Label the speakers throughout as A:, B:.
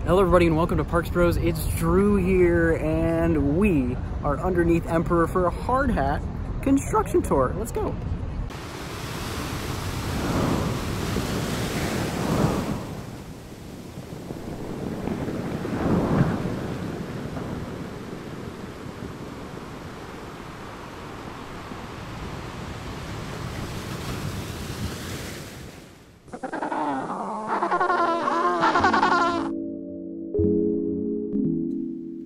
A: Hello everybody and welcome to Parks Bros. It's Drew here and we are underneath Emperor for a Hardhat construction tour. Let's go.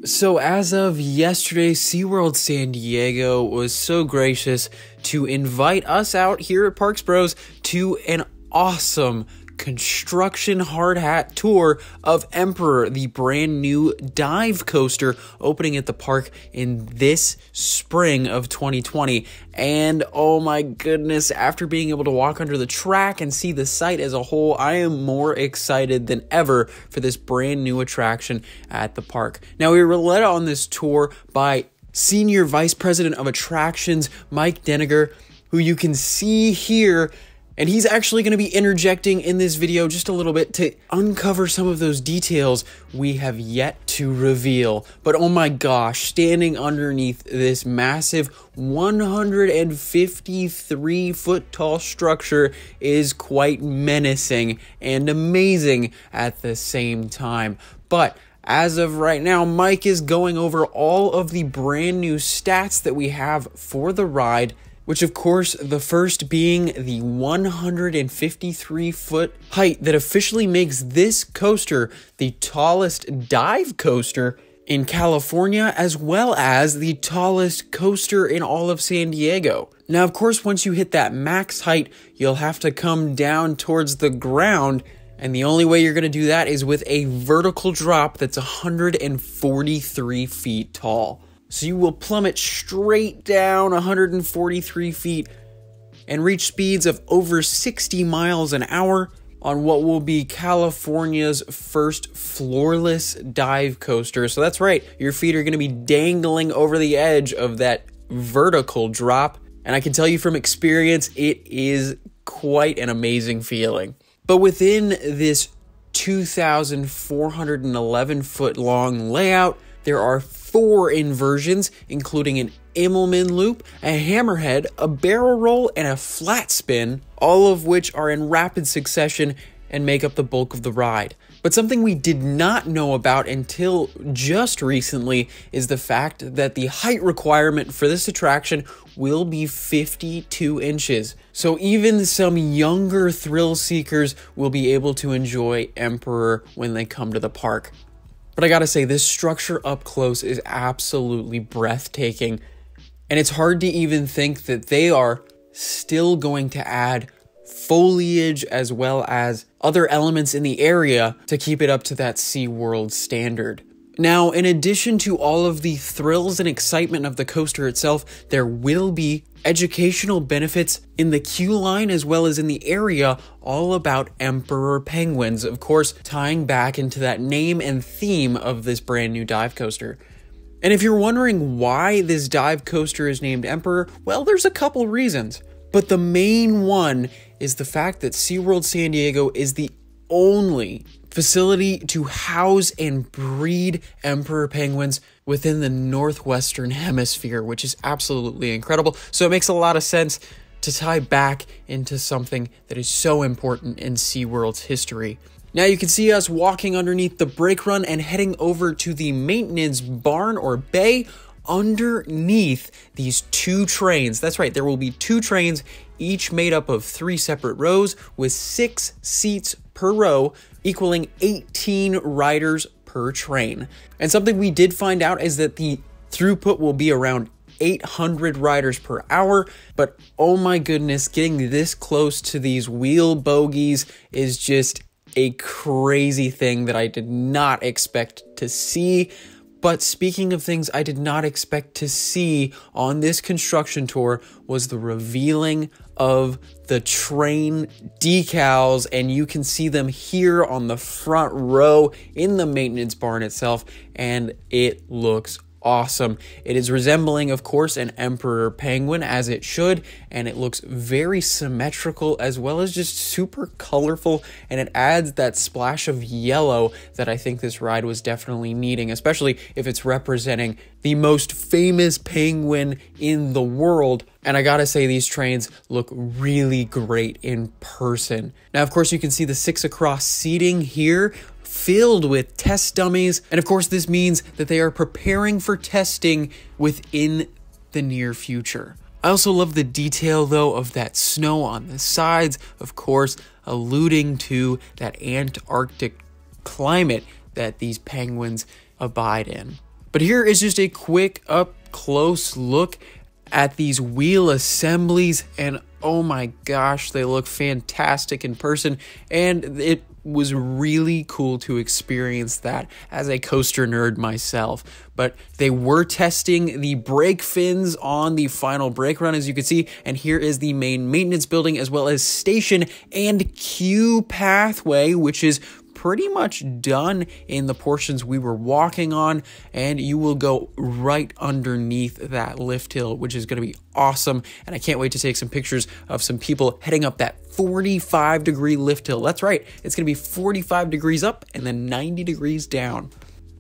A: So as of yesterday, SeaWorld San Diego was so gracious to invite us out here at Parks Bros to an awesome construction hard hat tour of Emperor, the brand new dive coaster opening at the park in this spring of 2020. And oh my goodness, after being able to walk under the track and see the site as a whole, I am more excited than ever for this brand new attraction at the park. Now, we were led on this tour by Senior Vice President of Attractions, Mike Deniger, who you can see here. And he's actually going to be interjecting in this video just a little bit to uncover some of those details we have yet to reveal. But oh my gosh, standing underneath this massive 153-foot tall structure is quite menacing and amazing at the same time. But as of right now, Mike is going over all of the brand new stats that we have for the ride, which of course, the first being the 153-foot height that officially makes this coaster the tallest dive coaster in California, as well as the tallest coaster in all of San Diego. Now, of course, once you hit that max height, you'll have to come down towards the ground, and the only way you're going to do that is with a vertical drop that's 143 feet tall. So you will plummet straight down 143 feet and reach speeds of over 60 miles an hour on what will be California's first floorless dive coaster. So that's right, your feet are going to be dangling over the edge of that vertical drop. And I can tell you from experience, it is quite an amazing feeling. But within this 2,411 foot long layout, there are 4 inversions, including an Immelman loop, a hammerhead, a barrel roll, and a flat spin, all of which are in rapid succession and make up the bulk of the ride. But something we did not know about until just recently is the fact that the height requirement for this attraction will be 52 inches. So even some younger thrill seekers will be able to enjoy Emperor when they come to the park. But I gotta say, this structure up close is absolutely breathtaking. And it's hard to even think that they are still going to add foliage as well as other elements in the area to keep it up to that SeaWorld standard. Now, in addition to all of the thrills and excitement of the coaster itself, there will be educational benefits in the queue line as well as in the area all about Emperor penguins, of course, tying back into that name and theme of this brand new dive coaster. And if you're wondering why this dive coaster is named Emperor, well, there's a couple reasons. But the main one is the fact that SeaWorld San Diego is the only facility to house and breed Emperor penguins within the Northwestern Hemisphere, which is absolutely incredible. So it makes a lot of sense to tie back into something that is so important in SeaWorld's history. Now you can see us walking underneath the brake run and heading over to the maintenance barn or bay underneath these 2 trains. That's right, there will be 2 trains, each made up of 3 separate rows with 6 seats per row, equaling 18 riders per train. And something we did find out is that the throughput will be around 800 riders per hour, but oh my goodness, getting this close to these wheel bogies is just a crazy thing that I did not expect to see. But speaking of things I did not expect to see on this construction tour was the revealing of the train decals, and you can see them here on the front row in the maintenance barn itself, and it looks awesome. It is resembling, of course, an emperor penguin, as it should, and it looks very symmetrical as well as just super colorful, and it adds that splash of yellow that I think this ride was definitely needing, especially if it's representing the most famous penguin in the world. And I gotta say, these trains look really great in person. Now, of course, you can see the 6 across seating here, filled with test dummies. And of course, this means that they are preparing for testing within the near future. I also love the detail, though, of that snow on the sides, of course, alluding to that Antarctic climate that these penguins abide in. But here is just a quick up-close look at these wheel assemblies, and oh my gosh, they look fantastic in person, and it was really cool to experience that as a coaster nerd myself. But they were testing the brake fins on the final brake run, as you can see, and here is the main maintenance building as well as station and queue pathway, which is pretty much done in the portions we were walking on, and you will go right underneath that lift hill, which is going to be awesome. And I can't wait to take some pictures of some people heading up that 45-degree lift hill. That's right, it's going to be 45 degrees up and then 90 degrees down.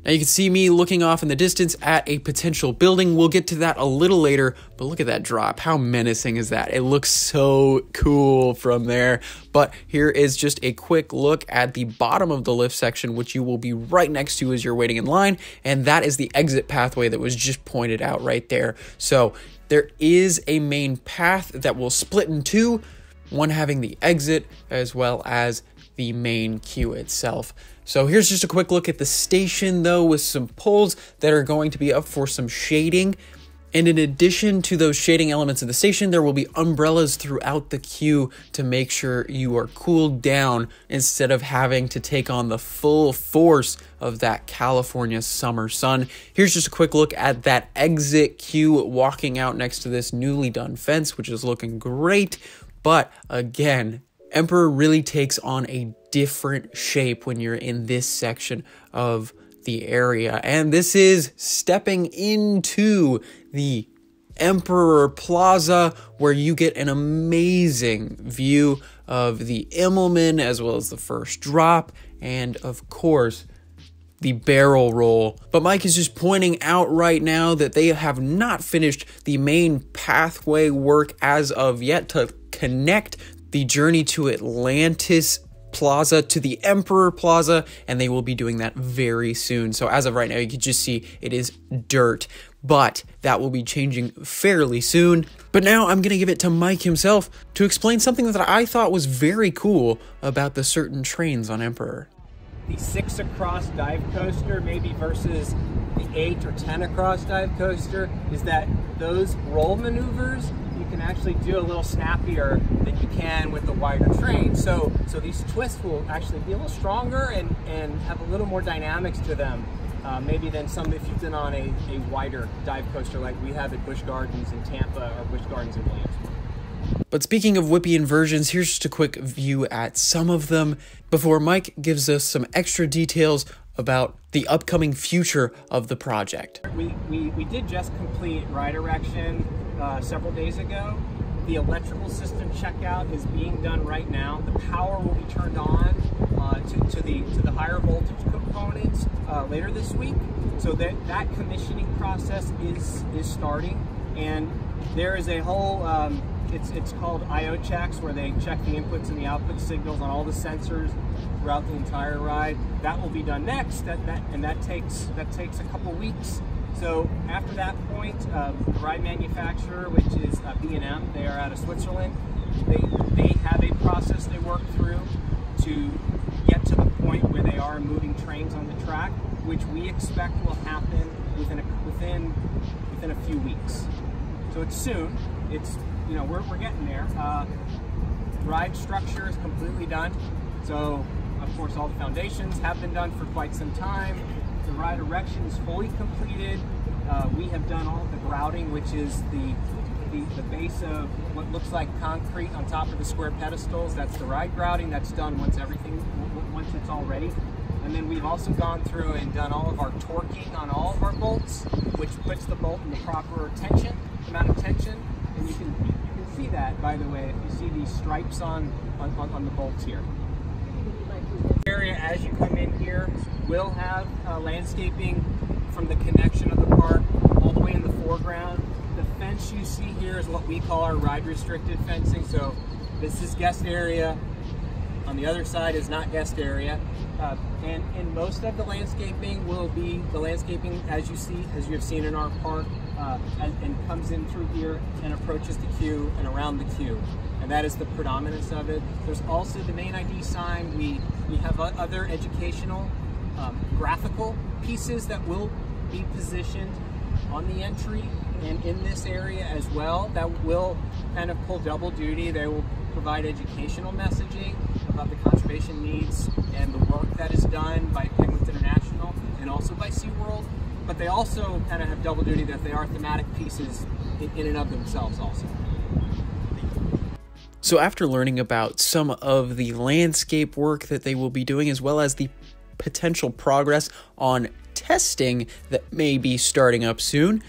A: Now you can see me looking off in the distance at a potential building. We'll get to that a little later, but look at that drop. How menacing is that? It looks so cool from there. But here is just a quick look at the bottom of the lift section, which you will be right next to as you're waiting in line. And that is the exit pathway that was just pointed out right there. So there is a main path that will split in two, one having the exit as well as the main queue itself. So here's just a quick look at the station, though, with some poles that are going to be up for some shading. And in addition to those shading elements of the station, there will be umbrellas throughout the queue to make sure you are cooled down instead of having to take on the full force of that California summer sun. Here's just a quick look at that exit queue walking out next to this newly done fence, which is looking great. But again, Emperor really takes on a different shape when you're in this section of the area. And this is stepping into the Emperor Plaza, where you get an amazing view of the Immelman as well as the first drop, and of course, the barrel roll. But Mike is just pointing out right now that they have not finished the main pathway work as of yet to connect the journey to Atlantis Plaza to the Emperor Plaza, and they will be doing that very soon. So as of right now, you can just see it is dirt, but that will be changing fairly soon. But now I'm going to give it to Mike himself to explain something that I thought was very cool about the certain trains on Emperor.
B: The 6 across dive coaster maybe versus the 8 or 10 across dive coaster is that those roll maneuvers you can actually do a little snappier than you can with the wider train. So these twists will actually be a little stronger and have a little more dynamics to them, maybe than some if you've been on a wider dive coaster like we have at Busch Gardens in Tampa or Busch Gardens in Williamsburg.
A: But speaking of whippy inversions, here's just a quick view at some of them before Mike gives us some extra details about the upcoming future of the project.
B: We did just complete ride erection several days ago. The electrical system checkout is being done right now. The power will be turned on to the higher voltage components later this week. So that commissioning process is starting, and there is a whole it's called I/O checks, where they check the inputs and the output signals on all the sensors throughout the entire ride. That will be done next, and that takes a couple weeks. So after that point, the ride manufacturer, which is B&M, they are out of Switzerland. They have a process they work through to get to the point where they are moving trains on the track, which we expect will happen within a few weeks. So it's soon. It's we're getting there. Ride structure is completely done. So of course all the foundations have been done for quite some time. The ride erection is fully completed. We have done all of the grouting, which is the base of what looks like concrete on top of the square pedestals. That's the ride grouting. That's done once it's all ready. And then we've also gone through and done all of our torquing on all of our bolts, which puts the bolt in the proper tension, amount of tension. And you can see that, by the way, if you see these stripes on the bolts here. Area as you come in here will have landscaping from the connection of the park all the way in the foreground. The fence you see here is what we call our ride restricted fencing. So this is guest area. On the other side is not guest area. And most of the landscaping will be the landscaping as you have seen in our park, and comes in through here and approaches the queue and around the queue. And that is the predominance of it. There's also the main ID sign. We have other educational, graphical pieces that will be positioned on the entry and in this area as well that will kind of pull double duty. They will provide educational messaging about the conservation needs and the work that is done by Penguins International and also by SeaWorld. But they also kind of have double duty that they are thematic pieces in and of themselves also.
A: So after learning about some of the landscape work that they will be doing, as well as the potential progress on testing that may be starting up soon,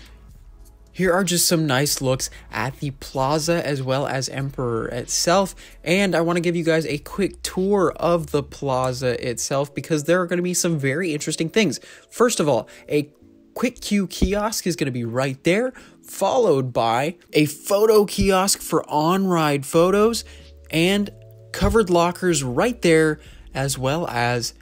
A: here are just some nice looks at the Plaza as well as Emperor itself. And I want to give you guys a quick tour of the Plaza itself because there are going to be some very interesting things. First of all, a quick queue kiosk is going to be right there, followed by a photo kiosk for on-ride photos and covered lockers right there, as well as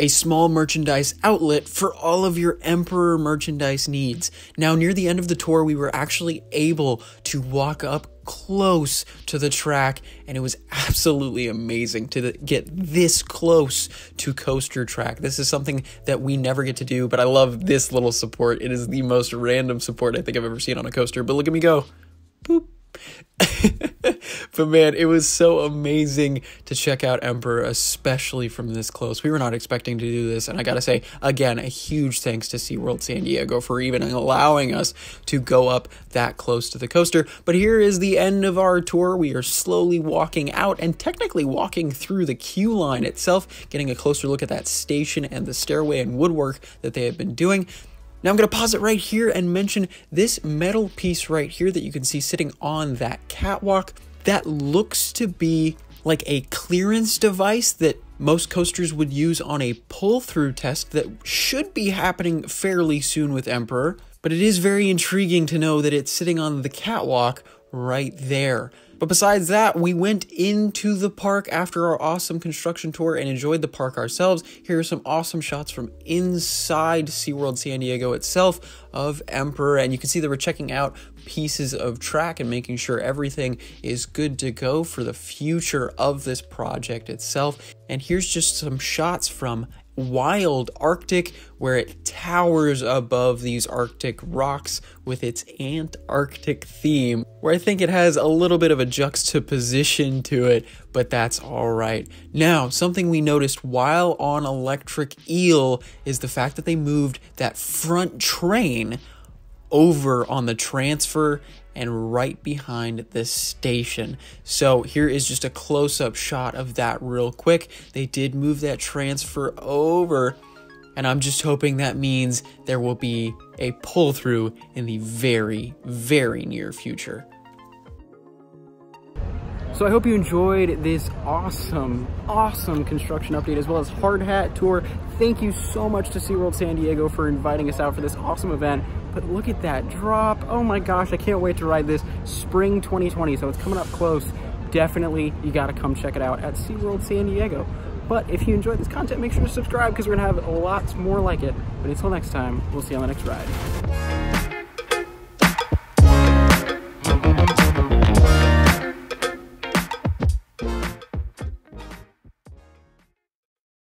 A: a small merchandise outlet for all of your Emperor merchandise needs. Now, near the end of the tour, we were actually able to walk up close to the track, and it was absolutely amazing to get this close to coaster track. This is something that we never get to do, but I love this little support. It is the most random support I think I've ever seen on a coaster, but look at me go. Boop. But man, it was so amazing to check out Emperor, especially from this close. We were not expecting to do this, and I gotta say, again, a huge thanks to SeaWorld San Diego for even allowing us to go up that close to the coaster. But here is the end of our tour. We are slowly walking out and technically walking through the queue line itself, getting a closer look at that station and the stairway and woodwork that they have been doing. Now I'm going to pause it right here and mention this metal piece right here that you can see sitting on that catwalk. That looks to be like a clearance device that most coasters would use on a pull-through test that should be happening fairly soon with Emperor. But it is very intriguing to know that it's sitting on the catwalk right there. But besides that, we went into the park after our awesome construction tour and enjoyed the park ourselves. Here are some awesome shots from inside SeaWorld San Diego itself of Emperor, and you can see that we're checking out pieces of track and making sure everything is good to go for the future of this project itself. And here's just some shots from Wild Arctic, where it towers above these Arctic rocks with its Antarctic theme, where I think it has a little bit of a juxtaposition to it, but that's all right. Now, something we noticed while on Electric Eel is the fact that they moved that front train over on the transfer and right behind the station. So here is just a close-up shot of that real quick. They did move that transfer over, and I'm just hoping that means there will be a pull-through in the very, very near future. So I hope you enjoyed this awesome construction update as well as Hardhat tour. Thank you so much to SeaWorld San Diego for inviting us out for this awesome event. But look at that drop. Oh my gosh, I can't wait to ride this spring 2020. So it's coming up close. Definitely, you gotta come check it out at SeaWorld San Diego. But if you enjoyed this content, make sure to subscribe because we're gonna have lots more like it. But until next time, we'll see you on the next ride.